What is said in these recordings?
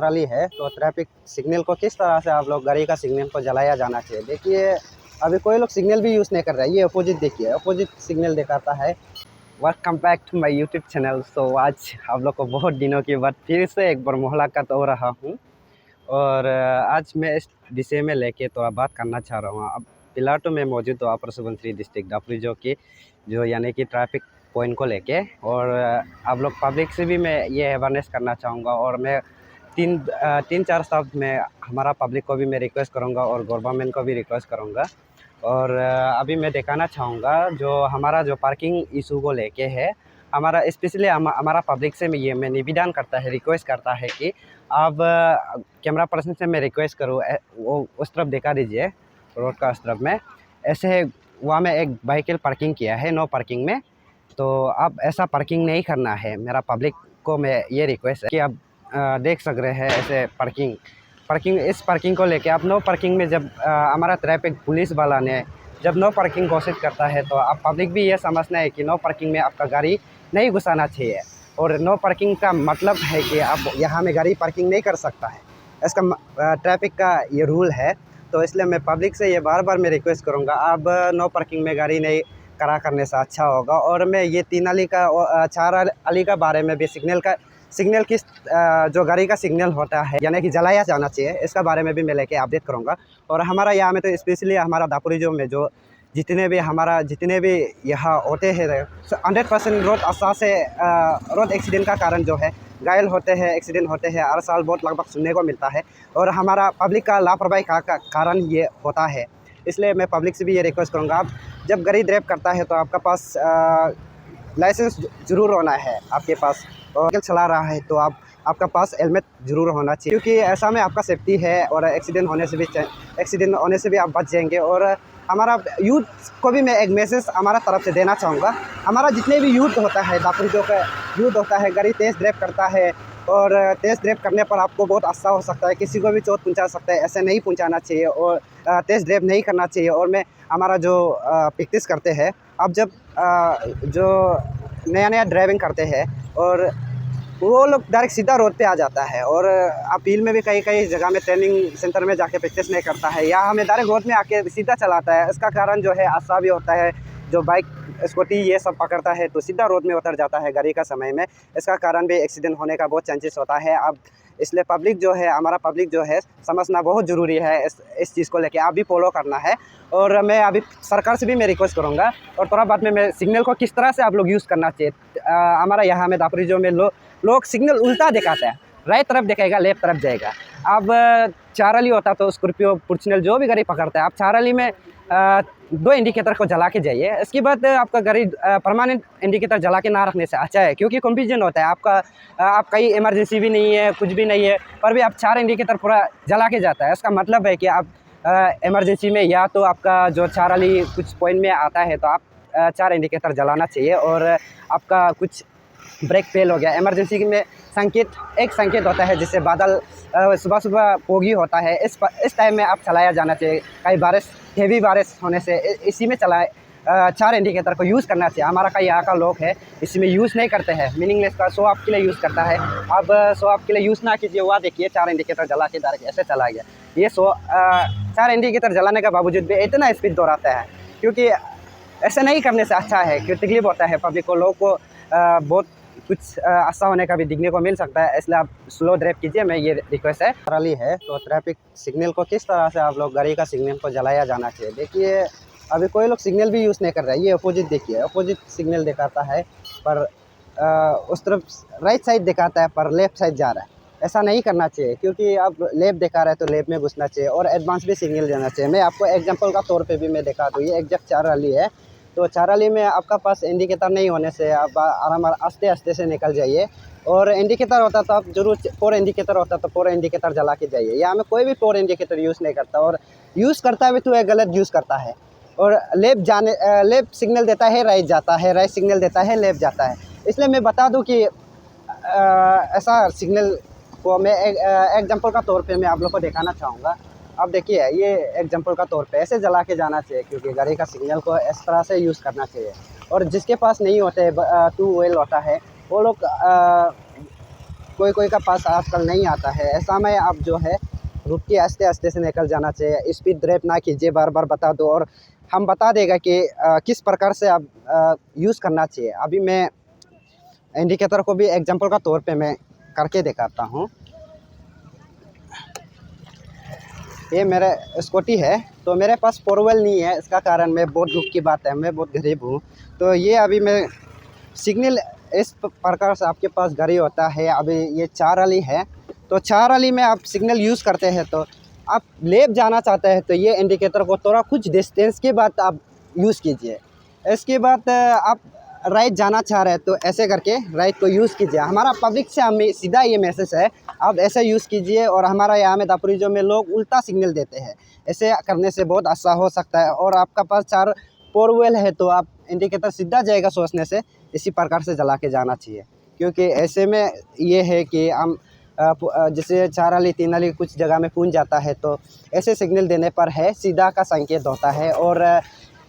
रही है तो ट्रैफिक सिग्नल को किस तरह से आप लोग गाड़ी का सिग्नल को जलाया जाना चाहिए। देखिए अभी कोई लोग सिग्नल भी यूज़ नहीं कर रहा है। ये अपोजिट देखिए, अपोजिट सिग्नल दिखाता है। Welcome back to my YouTube channel. So आज आप लोग को बहुत दिनों के बाद फिर से एक बार मुलाकात हो रहा हूँ और आज मैं इस विषय में लेके थोड़ा बात करना चाह रहा हूँ। अब फिलहाल तो मैं मौजूद हूँ अपर सुबनसिरी डिस्ट्रिक्ट दापोरिजो की जो यानी कि ट्रैफिक पॉइंट को लेके, और आप लोग पब्लिक से भी मैं ये अवेयरनेस करना चाहूँगा और मैं तीन चार शब्द में हमारा पब्लिक को भी मैं रिक्वेस्ट करूँगा और गवर्नमेंट को भी रिक्वेस्ट करूँगा। और अभी मैं दिखाना चाहूँगा जो हमारा जो पार्किंग इशू को लेके है, हमारा स्पेशली हमारा पब्लिक से मैं निवेदन करता है, रिक्वेस्ट करता है कि आप कैमरा पर्सन से मैं रिक्वेस्ट करूँ वो उस तरफ दिखा दीजिए, रोड का उस तरफ में ऐसे वहाँ में एक व्हीकल पार्किंग किया है नो पार्किंग में। तो आप ऐसा पार्किंग नहीं करना है। मेरा पब्लिक को मैं ये रिक्वेस्ट है कि आप देख सक रहे हैं ऐसे पार्किंग इस पार्किंग को लेके आप नो पार्किंग में जब हमारा ट्रैफिक पुलिस वाला ने जब नो पार्किंग घोषित करता है तो आप पब्लिक भी ये समझना है कि नो पार्किंग में आपका गाड़ी नहीं घुसाना चाहिए। और नो पार्किंग का मतलब है कि आप यहाँ में गाड़ी पार्किंग नहीं कर सकता है, इसका ट्रैफिक का ये रूल है। तो इसलिए मैं पब्लिक से ये बार बार मैं रिक्वेस्ट करूँगा, आप नो पार्किंग में गाड़ी नहीं करा करने से अच्छा होगा। और मैं ये 3 अली का और 4 अली का बारे में भी सिग्नल किस जो गाड़ी का सिग्नल होता है यानी कि जलाया जाना चाहिए, इसका बारे में भी मैं लेके अपडेट करूँगा। और हमारा यहाँ में तो स्पेशली हमारा दापोरिजो में जो जितने भी यहाँ होते हैं 100% रोड हादसा से रोड एक्सीडेंट का कारण जो है घायल होते हैं, एक्सीडेंट होते हैं, हर साल बहुत लगभग सुनने को मिलता है। और हमारा पब्लिक का लापरवाही का कारण ये होता है। इसलिए मैं पब्लिक से भी ये रिक्वेस्ट करूँगा, आप जब गाड़ी ड्राइव करता है तो आपका पास लाइसेंस ज़रूर होना है आपके पास, और व्हीकल चला रहा है तो आपका पास हेलमेट ज़रूर होना चाहिए, क्योंकि ऐसा में आपका सेफ्टी है और एक्सीडेंट होने से भी आप बच जाएंगे। और हमारा यूथ को भी मैं एक मैसेज हमारा तरफ से देना चाहूँगा। हमारा जितने भी यूथ होता है दापोरिजो का यूथ होता है, गाड़ी तेज़ ड्राइव करता है और तेज़ ड्राइव करने पर आपको बहुत हादसा हो सकता है, किसी को भी चोट पहुंचा सकता है। ऐसे नहीं पहुंचाना चाहिए और तेज़ ड्राइव नहीं करना चाहिए। और मैं हमारा जो प्रैक्टिस करते हैं, अब जब जो नया ड्राइविंग करते हैं और वो लोग डायरेक्ट सीधा रोड पे आ जाता है, और अपील में भी कई जगह में ट्रेनिंग सेंटर में जाके प्रैक्टिस नहीं करता है, या हमें डायरेक्ट रोड में आके सीधा चलाता है। इसका कारण जो है हादसा भी होता है। जो बाइक स्कूटी ये सब पकड़ता है तो सीधा रोड में उतर जाता है गाड़ी का समय में, इसका कारण भी एक्सीडेंट होने का बहुत चांसेस होता है। अब इसलिए पब्लिक जो है हमारा पब्लिक जो है समझना बहुत ज़रूरी है। इस चीज़ को लेके आप भी फॉलो करना है। और मैं अभी सरकार से भी मैं रिक्वेस्ट करूँगा। और थोड़ा बाद में मैं सिग्नल को किस तरह से आप लोग यूज़ करना चाहिए। हमारा यहाँ में दापोरिजो में लोग सिग्नल उल्टा दिखाते हैं, राइट तरफ दिखाएगा, लेफ्ट तरफ जाएगा। अब 4 अली होता तो स्कॉर्पियो फॉर्च्यूनर जो भी गाड़ी पकड़ता है, आप 4 अली में 2 इंडिकेटर को जला के जाइए। इसके बाद आपका गाड़ी परमानेंट इंडिकेटर जला के ना रखने से अच्छा है, क्योंकि कंफ्यूजन होता है आप कहीं इमरजेंसी भी नहीं है, कुछ भी नहीं है, पर भी आप 4 इंडिकेटर पूरा जला के जाता है। इसका मतलब है कि आप इमरजेंसी में या तो आपका जो 4 अली कुछ पॉइंट में आता है तो आप 4 इंडिकेटर जलाना चाहिए। और आपका कुछ ब्रेक फेल हो गया, इमरजेंसी में एक संकेत होता है जिससे बादल सुबह पोगी होता है, इस टाइम में आप चलाया जाना चाहिए। कई हेवी बारिश होने से इसी में 4 इंडिकेटर को यूज़ करना चाहिए। हमारा कई यहाँ का लोग है इसमें यूज़ नहीं करते हैं, मीनिंगलेस का शो ऑफ के लिए यूज़ करता है। अब शो ऑफ के लिए यूज़ ना कीजिए। वहाँ देखिए 4 इंडिकेटर जला के डायरेक्ट ऐसे चला गया। ये 4 इंडिकेटर जलाने के बावजूद भी इतना स्पीड दौड़ाता है, क्योंकि ऐसे नहीं करने से अच्छा है, क्योंकि तकलीफ होता है पब्लिक को, लोग को बहुत कुछ हादसा होने का भी दिखने को मिल सकता है। इसलिए आप स्लो ड्राइव कीजिए, मैं ये रिक्वेस्ट है। रही है तो ट्रैफिक सिग्नल को किस तरह से आप लोग गाड़ी का सिग्नल को जलाया जाना चाहिए। देखिए अभी कोई लोग सिग्नल भी यूज़ नहीं कर रहा है। ये अपोजिट देखिए, अपोजिट सिग्नल दिखाता है, पर उस तरफ राइट साइड दिखाता है पर लेफ़्ट साइड जा रहा है। ऐसा नहीं करना चाहिए, क्योंकि आप लेफ़्ट दिखा रहे हैं तो लेफ़्ट में घुसना चाहिए और एडवांस भी सिग्नल देना चाहिए। मैं आपको एग्जांपल का तौर पे भी मैं दिखा दूँ। ये एग्जैक्ट 4 अली है, तो 4 अली में आपका पास इंडिकेटर नहीं होने से आप आराम आस्ते से निकल जाइए। और इंडिकेटर होता तो आप जरूर 4 इंडिकेटर होता तो 4 इंडिकेटर जला के जाइए। यहाँ में कोई भी 4 इंडिकेटर यूज़ नहीं करता, और यूज़ करता भी तो एक गलत यूज़ करता है। और लेफ्ट सिग्नल देता है, राइट जाता है, राइट सिग्नल देता है, लेफ्ट जाता है। इसलिए मैं बता दूं कि ऐसा सिग्नल को मैं एग्जांपल का तौर पे मैं आप लोग को दिखाना चाहूँगा। अब देखिए ये एग्जांपल का तौर पे ऐसे जला के जाना चाहिए, क्योंकि गाड़ी का सिग्नल को इस तरह से यूज़ करना चाहिए। और जिसके पास नहीं होते 2 व्हील होता है, वो लोग कोई कोई का पास आजकल नहीं आता है। ऐसा में आप जो है रुक के आस्ते आस्ते से निकल जाना चाहिए, स्पीड ब्रेक ना कीजिए, बार बार बता दो और हम बता देगा कि किस प्रकार से आप यूज़ करना चाहिए। अभी मैं इंडिकेटर को भी एग्जांपल का तौर पे मैं करके दिखाता हूँ। ये मेरा स्कूटी है, तो मेरे पास फोर व्हील नहीं है, इसका कारण मैं बहुत दुख की बात है, मैं बहुत गरीब हूँ। तो ये अभी मैं सिग्नल इस प्रकार से आपके पास गाड़ी होता है। अभी ये 4 वाली है, तो 4 वाली में आप सिग्नल यूज़ करते हैं, तो आप लेफ्ट जाना चाहते हैं तो ये इंडिकेटर को थोड़ा कुछ डिस्टेंस के बाद आप यूज़ कीजिए। इसके बाद आप राइट जाना चाह रहे हैं तो ऐसे करके राइट को यूज़ कीजिए। हमारा पब्लिक से हमें सीधा ये मैसेज है, आप ऐसे यूज़ कीजिए। और हमारा यहाँ में दापुरिजो में लोग उल्टा सिग्नल देते हैं, ऐसे करने से बहुत अच्छा हो सकता है। और आपका पास 4 फोर व्हील है तो आप इंडिकेटर सीधा जाएगा सोचने से इसी प्रकार से जला के जाना चाहिए, क्योंकि ऐसे में ये है कि हम जैसे 4 वाली 3 वाली कुछ जगह में पूंज जाता है, तो ऐसे सिग्नल देने पर है सीधा का संकेत होता है। और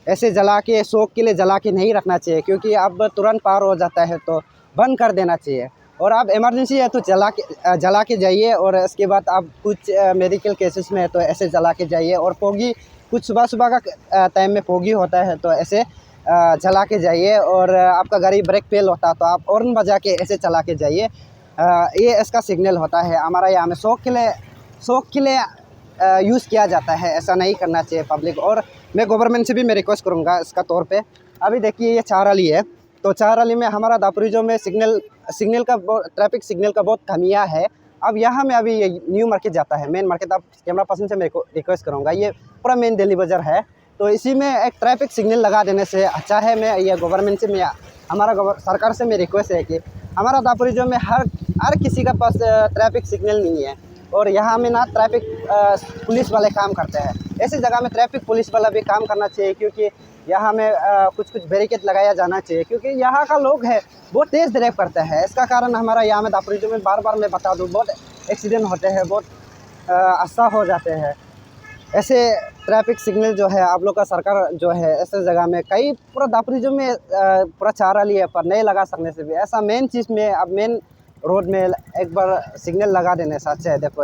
ऐसे जला के शौक के लिए जला के नहीं रखना चाहिए, क्योंकि अब तुरंत पार हो जाता है तो बंद कर देना चाहिए। और आप इमरजेंसी है तो जला के जाइए। और इसके बाद आप कुछ मेडिकल केसेस में है तो ऐसे जला के जाइए। और फोगी कुछ सुबह सुबह का टाइम में फोगी होता है तो ऐसे चला के जाइए। और आपका गाड़ी ब्रेक फेल होता है तो आप हॉर्न बजा के ऐसे चला के जाइए। ये इसका सिग्नल होता है। हमारा यहाँ में शौक के लिए यूज़ किया जाता है, ऐसा नहीं करना चाहिए पब्लिक। और मैं गवर्नमेंट से भी मैं रिक्वेस्ट करूँगा इसका तौर पे। अभी देखिए ये 4 वाली है, तो 4 वाली में हमारा दापुरिजो में सिग्नल का ट्रैफिक सिग्नल का बहुत कमियाँ है। अब यहाँ में अभी ये न्यू मार्केट जाता है, मेन मार्केट। आप कैमरा पर्सन से मेरे को रिक्वेस्ट करूँगा, ये पूरा मेन दिल्ली बाज़ार है, तो इसी में एक ट्रैफिक सिग्नल लगा देने से अच्छा है। मैं ये गवर्नमेंट से हमारा सरकार से मेरी रिक्वेस्ट है कि हमारा दापुरिजो में हर किसी का पास ट्रैफिक सिग्नल नहीं है। और यहाँ में ना ट्रैफिक पुलिस वाले काम करते हैं, ऐसी जगह में ट्रैफिक पुलिस वाला भी काम करना चाहिए, क्योंकि यहाँ में कुछ बैरिकेड लगाया जाना चाहिए। क्योंकि यहाँ का लोग है बहुत तेज़ ड्राइव करते हैं, इसका कारण हमारा यहाँ में दापुरिजो में बार बार मैं बता दूँ बहुत एक्सीडेंट होते हैं, बहुत हादसा हो जाते हैं। ऐसे ट्रैफिक सिग्नल जो है आप लोग का सरकार जो है ऐसे जगह में कई पूरा दापुरिजो में पूरा 4 वाली है पर नहीं लगा सकने से भी ऐसा मेन चीज़ में अब मेन रोड में एक बार सिग्नल लगा देने से अच्छा है। देखो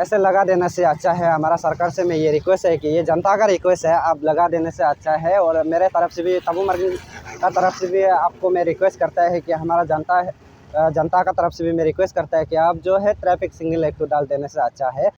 ऐसे लगा देने से अच्छा है। हमारा सरकार से मैं ये रिक्वेस्ट है कि ये जनता का रिक्वेस्ट है, आप लगा देने से अच्छा है। और मेरे तरफ से भी तबू मार्केट का तरफ से भी आपको मैं रिक्वेस्ट करता है कि हमारा जनता का तरफ से भी मैं रिक्वेस्ट करता है कि आप जो है ट्रैफिक सिग्नल एक तो डाल देने से अच्छा है।